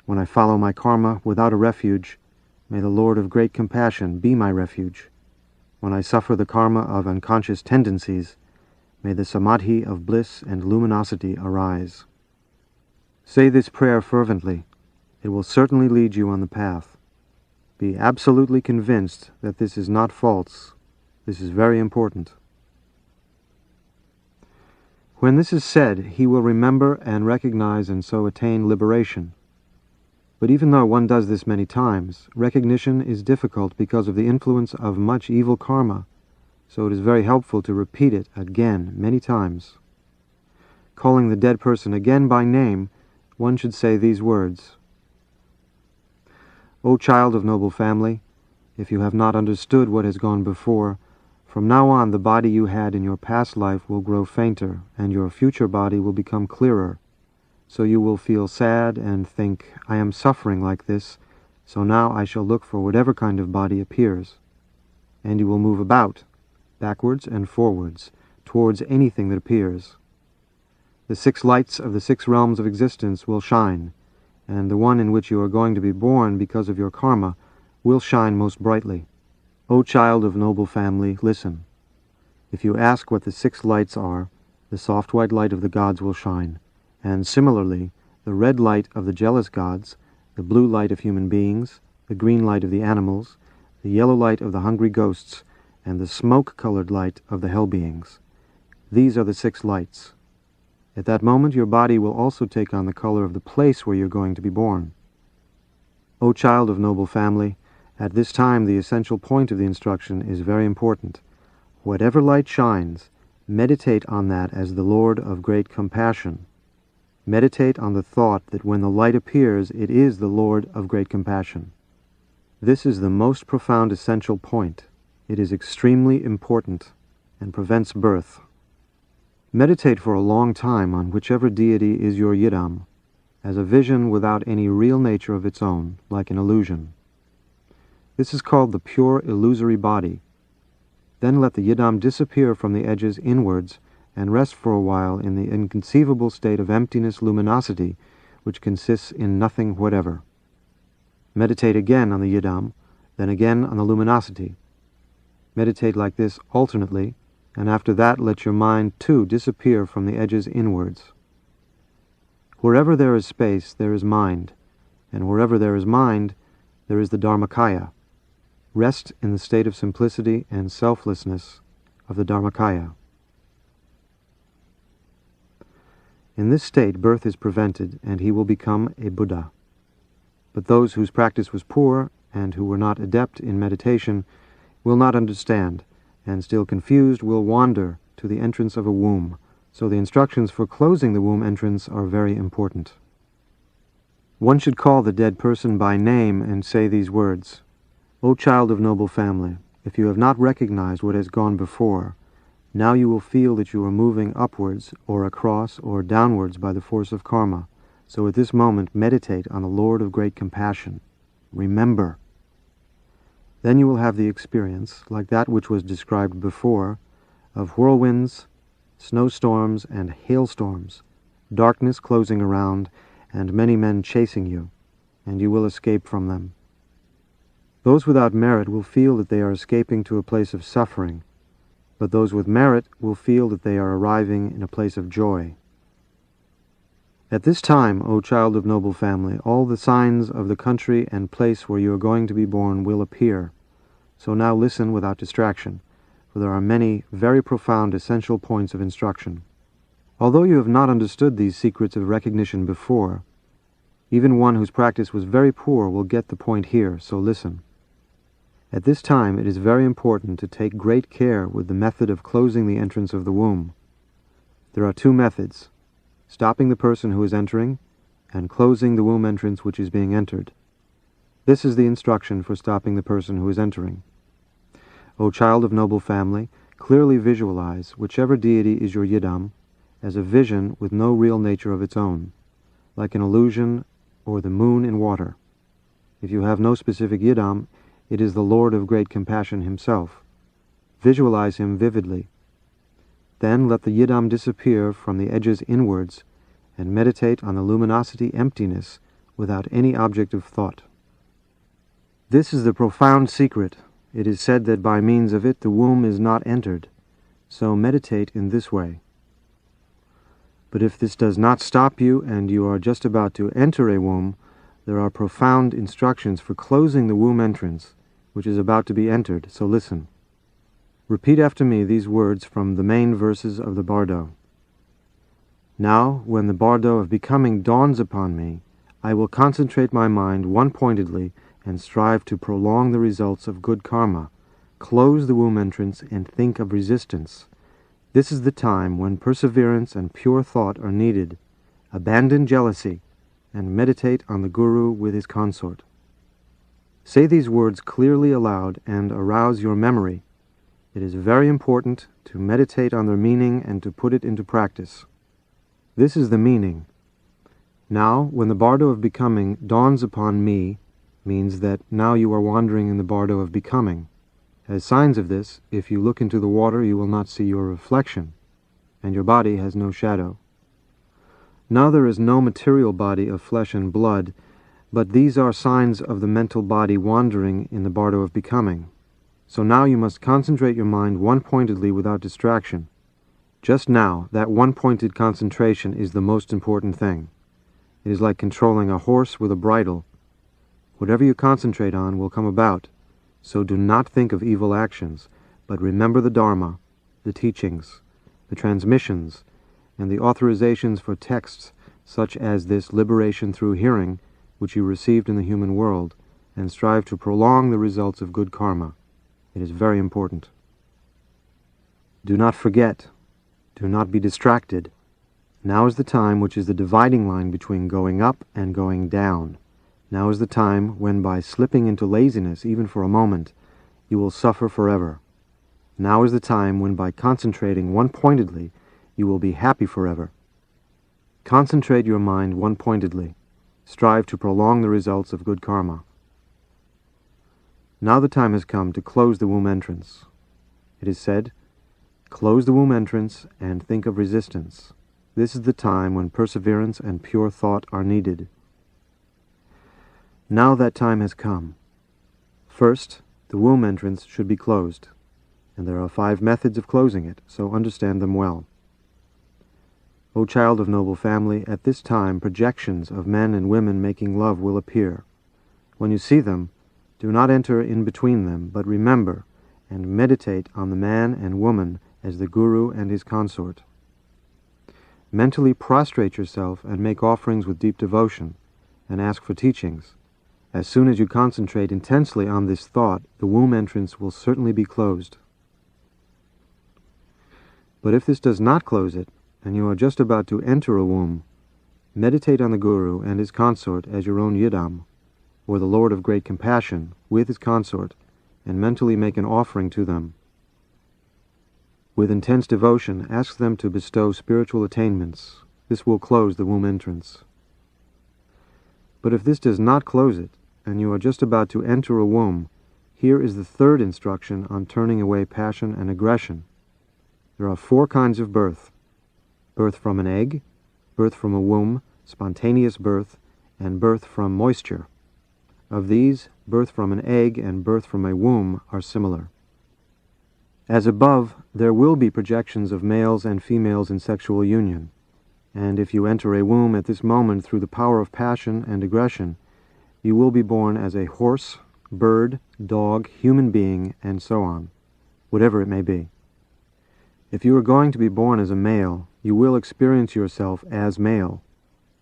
When I follow my karma without a refuge, may the Lord of great compassion be my refuge. When I suffer the karma of unconscious tendencies, may the samadhi of bliss and luminosity arise. Say this prayer fervently. It will certainly lead you on the path. Be absolutely convinced that this is not false. This is very important. When this is said, he will remember and recognize and so attain liberation. But even though one does this many times, recognition is difficult because of the influence of much evil karma, so it is very helpful to repeat it again many times. Calling the dead person again by name, one should say these words. O child of noble family, if you have not understood what has gone before, from now on the body you had in your past life will grow fainter, and your future body will become clearer. So you will feel sad and think, I am suffering like this, so now I shall look for whatever kind of body appears. And you will move about, backwards and forwards, towards anything that appears. The 6 lights of the 6 realms of existence will shine, and the one in which you are going to be born because of your karma will shine most brightly. O child of noble family, listen. If you ask what the 6 lights are, the soft white light of the gods will shine, and similarly, the red light of the jealous gods, the blue light of human beings, the green light of the animals, the yellow light of the hungry ghosts, and the smoke-colored light of the hell beings. These are the 6 lights. At that moment your body will also take on the color of the place where you are going to be born. O child of noble family, at this time the essential point of the instruction is very important. Whatever light shines, meditate on that as the Lord of great compassion. Meditate on the thought that when the light appears, it is the Lord of great compassion. This is the most profound essential point. It is extremely important and prevents birth. Meditate for a long time on whichever deity is your yidam, as a vision without any real nature of its own, like an illusion. This is called the pure illusory body. Then let the yidam disappear from the edges inwards and rest for a while in the inconceivable state of emptiness luminosity, which consists in nothing whatever. Meditate again on the yidam, then again on the luminosity. Meditate like this alternately, and after that let your mind too disappear from the edges inwards. Wherever there is space, there is mind, and wherever there is mind, there is the Dharmakaya. Rest in the state of simplicity and selflessness of the Dharmakaya. In this state, birth is prevented, and he will become a Buddha. But those whose practice was poor, and who were not adept in meditation, will not understand, and still confused will wander to the entrance of a womb, so the instructions for closing the womb entrance are very important. One should call the dead person by name and say these words. O child of noble family, if you have not recognized what has gone before, now you will feel that you are moving upwards or across or downwards by the force of karma. So at this moment meditate on the Lord of great compassion. Remember. Then you will have the experience, like that which was described before, of whirlwinds, snowstorms, and hailstorms, darkness closing around, and many men chasing you, and you will escape from them. Those without merit will feel that they are escaping to a place of suffering, but those with merit will feel that they are arriving in a place of joy. At this time, O child of noble family, all the signs of the country and place where you are going to be born will appear. So now listen without distraction, for there are many very profound essential points of instruction. Although you have not understood these secrets of recognition before, even one whose practice was very poor will get the point here, so listen. At this time it is very important to take great care with the method of closing the entrance of the womb. There are 2 methods, stopping the person who is entering, and closing the womb entrance which is being entered. This is the instruction for stopping the person who is entering. O child of noble family, clearly visualize whichever deity is your yidam as a vision with no real nature of its own, like an illusion or the moon in water. If you have no specific yidam, it is the Lord of great compassion himself. Visualize him vividly. Then let the yidam disappear from the edges inwards and meditate on the luminosity emptiness without any object of thought. This is the profound secret. It is said that by means of it the womb is not entered. So meditate in this way. But if this does not stop you and you are just about to enter a womb, there are profound instructions for closing the womb entrance, which is about to be entered, so listen. Repeat after me these words from the main verses of the Bardo. Now, when the Bardo of becoming dawns upon me, I will concentrate my mind one-pointedly and strive to prolong the results of good karma, close the womb entrance and think of resistance. This is the time when perseverance and pure thought are needed. Abandon jealousy and meditate on the Guru with his consort. Say these words clearly aloud and arouse your memory. It is very important to meditate on their meaning and to put it into practice. This is the meaning. Now, when the Bardo of becoming dawns upon me, means that now you are wandering in the Bardo of becoming. As signs of this, if you look into the water, you will not see your reflection, and your body has no shadow. Now there is no material body of flesh and blood, but these are signs of the mental body wandering in the Bardo of becoming. So now you must concentrate your mind one-pointedly without distraction. Just now, that one-pointed concentration is the most important thing. It is like controlling a horse with a bridle. Whatever you concentrate on will come about, so do not think of evil actions, but remember the Dharma, the teachings, the transmissions, and the authorizations for texts such as this liberation through hearing, which you received in the human world, and strive to prolong the results of good karma. It is very important. Do not forget. Do not be distracted. Now is the time which is the dividing line between going up and going down. Now is the time when by slipping into laziness, even for a moment, you will suffer forever. Now is the time when by concentrating one-pointedly, you will be happy forever. Concentrate your mind one-pointedly. Strive to prolong the results of good karma. Now the time has come to close the womb entrance. It is said, close the womb entrance and think of resistance. This is the time when perseverance and pure thought are needed. Now that time has come. First, the womb entrance should be closed, and there are 5 methods of closing it, so understand them well. O child of noble family, at this time projections of men and women making love will appear. When you see them, do not enter in between them, but remember and meditate on the man and woman as the Guru and his consort. Mentally prostrate yourself and make offerings with deep devotion, and ask for teachings. As soon as you concentrate intensely on this thought, the womb entrance will certainly be closed. But if this does not close it, and you are just about to enter a womb, meditate on the Guru and his consort as your own Yidam, or the Lord of Great Compassion, with his consort, and mentally make an offering to them. With intense devotion, ask them to bestow spiritual attainments. This will close the womb entrance. But if this does not close it, and you are just about to enter a womb, here is the 3rd instruction on turning away passion and aggression. There are 4 kinds of birth: birth from an egg, birth from a womb, spontaneous birth, and birth from moisture. Of these, birth from an egg and birth from a womb are similar. As above, there will be projections of males and females in sexual union, and if you enter a womb at this moment through the power of passion and aggression, you will be born as a horse, bird, dog, human being, and so on, whatever it may be. If you are going to be born as a male, you will experience yourself as male,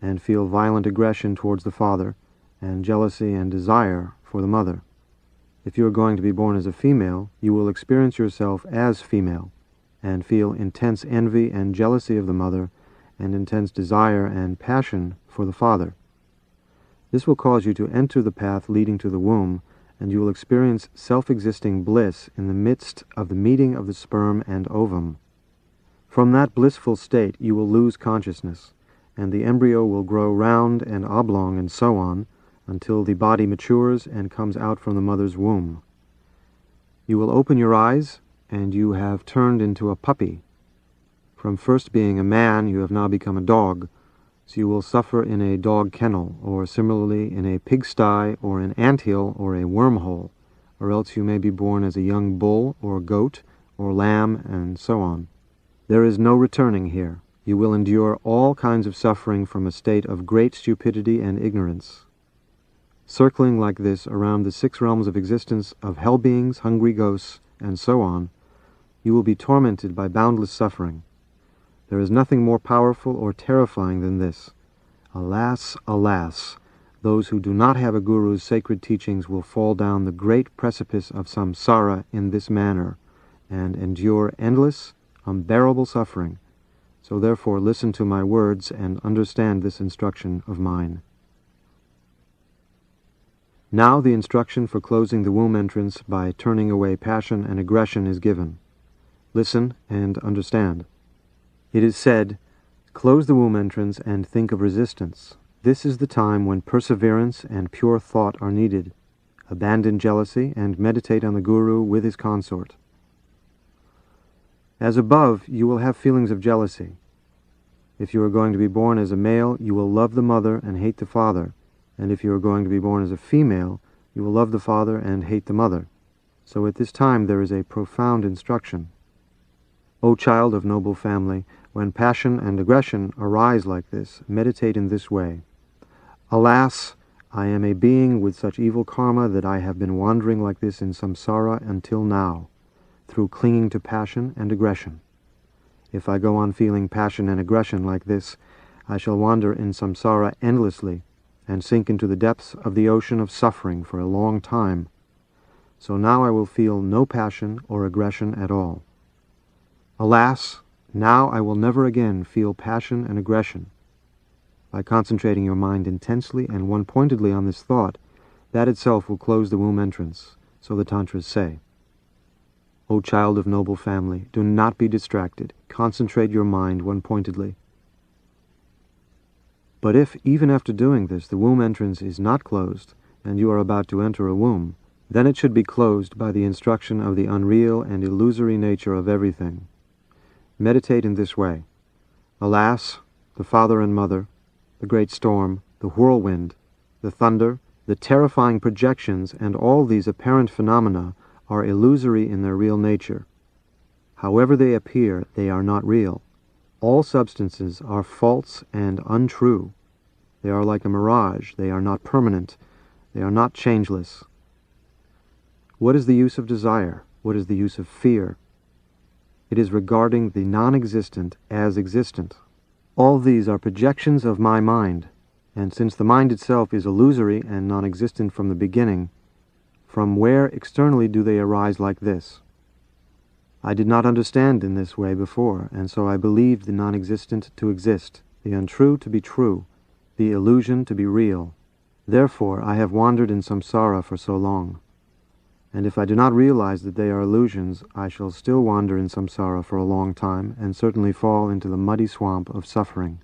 and feel violent aggression towards the father, and jealousy and desire for the mother. If you are going to be born as a female, you will experience yourself as female, and feel intense envy and jealousy of the mother, and intense desire and passion for the father. This will cause you to enter the path leading to the womb, and you will experience self-existing bliss in the midst of the meeting of the sperm and ovum. From that blissful state you will lose consciousness, and the embryo will grow round and oblong and so on, until the body matures and comes out from the mother's womb. You will open your eyes, and you have turned into a puppy. From first being a man, you have now become a dog, So you will suffer in a dog kennel, or similarly in a pigsty, or an anthill, or a wormhole, or else you may be born as a young bull, or goat, or lamb, and so on. There is no returning here. You will endure all kinds of suffering from a state of great stupidity and ignorance. Circling like this around the 6 realms of existence of hell beings, hungry ghosts, and so on, you will be tormented by boundless suffering. There is nothing more powerful or terrifying than this. Alas, alas, those who do not have a guru's sacred teachings will fall down the great precipice of samsara in this manner, and endure endless, unbearable suffering. So therefore listen to my words and understand this instruction of mine. Now the instruction for closing the womb entrance by turning away passion and aggression is given. Listen and understand. It is said, close the womb entrance and think of resistance. This is the time when perseverance and pure thought are needed. Abandon jealousy and meditate on the Guru with his consort. As above, you will have feelings of jealousy. If you are going to be born as a male, you will love the mother and hate the father. And if you are going to be born as a female, you will love the father and hate the mother. So at this time there is a profound instruction. O child of noble family, when passion and aggression arise like this, meditate in this way. Alas, I am a being with such evil karma that I have been wandering like this in samsara until now, through clinging to passion and aggression. If I go on feeling passion and aggression like this, I shall wander in samsara endlessly and sink into the depths of the ocean of suffering for a long time. So now I will feel no passion or aggression at all. Alas, now I will never again feel passion and aggression. By concentrating your mind intensely and one-pointedly on this thought, that itself will close the womb entrance, so the Tantras say. O child of noble family, do not be distracted. Concentrate your mind one-pointedly. But if, even after doing this, the womb entrance is not closed, and you are about to enter a womb, then it should be closed by the instruction of the unreal and illusory nature of everything. Meditate in this way. Alas, the father and mother, the great storm, the whirlwind, the thunder, the terrifying projections, and all these apparent phenomena are illusory in their real nature. However they appear, they are not real. All substances are false and untrue. They are like a mirage. They are not permanent. They are not changeless. What is the use of desire? What is the use of fear? It is regarding the non-existent as existent. All these are projections of my mind, and since the mind itself is illusory and non-existent from the beginning, from where externally do they arise like this? I did not understand in this way before, and so I believed the non-existent to exist, the untrue to be true, the illusion to be real. Therefore I have wandered in samsara for so long. And if I do not realize that they are illusions, I shall still wander in samsara for a long time, and certainly fall into the muddy swamp of suffering.